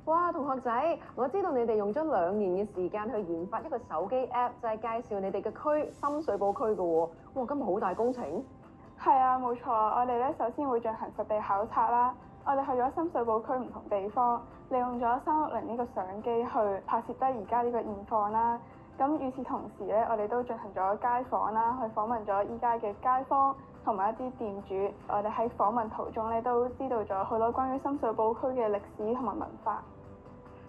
哇，同學仔，我知道你哋用咗2年嘅時間去研發一個手機 App，就係介紹你哋嘅區深水埗區嘅喎。哇，今日好大工程。係啊，冇錯。我哋咧首先會進行實地考察啦。我哋去咗深水埗區唔同地方，利用咗360呢個相機去拍攝低而家呢個現況啦。咁與此同時咧，我哋都進行咗街訪啦，去訪問咗依家嘅街坊同埋一啲店主。我哋喺訪問途中咧都知道咗好多關於深水埗區嘅歷史同埋文化。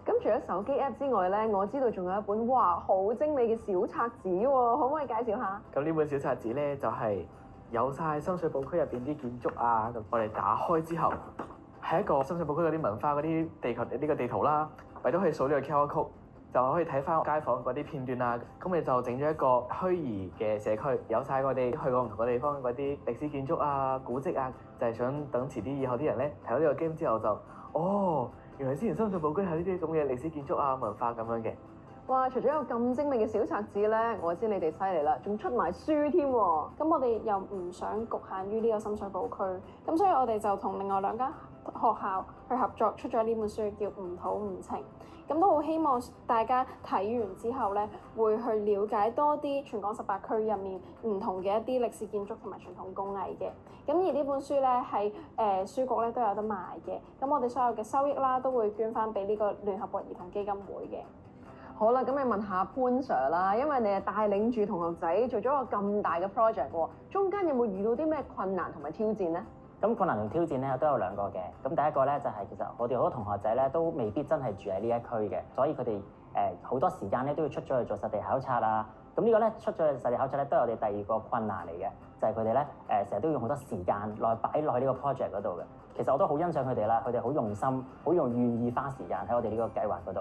咁除咗手機 App 之外咧，我知道仲有一本哇好精美嘅小冊子喎，可唔可以介紹下？咁呢本小冊子咧就係有晒深水埗區入邊啲建築啊，咁我哋打開之後係一個深水埗區嗰啲文化嗰啲地球呢個地圖啦，為咗去掃呢個 QR code 就可以睇翻街坊嗰啲片段啊。咁我哋就整咗一個虛擬嘅社區，有晒我哋去過唔同嘅地方嗰啲歷史建築啊、古蹟啊，就係想等遲啲以後啲人咧睇到呢個 game 之後就原來之前深水埗區係呢啲咁嘅歷史建築啊、文化咁樣嘅。哇！除咗有咁精美嘅小冊子咧，我知你哋犀利啦，仲出埋書添喎。咁我哋又唔想局限於呢個深水埗區，咁所以我哋就同另外2間學校去合作出咗呢本書，叫《唔土唔情》。咁都好希望大家睇完之後咧，會去了解多啲全港18區入面唔同嘅一啲歷史建築同埋傳統工藝嘅。咁而呢本書咧喺書局咧都有得賣嘅。咁我哋所有嘅收益啦，都會捐翻俾呢個聯合國兒童基金會嘅。好啦，咁你問下潘 Sir 啦，因為你係帶領住同學仔做咗個咁大嘅 project 喎，中間有冇遇到啲咩困難同埋挑戰咧？咁困難同挑戰咧都有2個嘅。咁第一個咧就係其實我哋好多同學仔咧都未必真係住喺呢一區嘅，所以佢哋好多時間咧都要出咗去做實地考察啊。咁呢個咧出咗去實地考察咧都係我哋第2個困難嚟嘅，就係佢哋咧成日都要用好多時間擺落去呢個 project 嗰度嘅。其實我都好欣賞佢哋啦，佢哋好用心，好願意花時間喺我哋呢個計劃嗰度。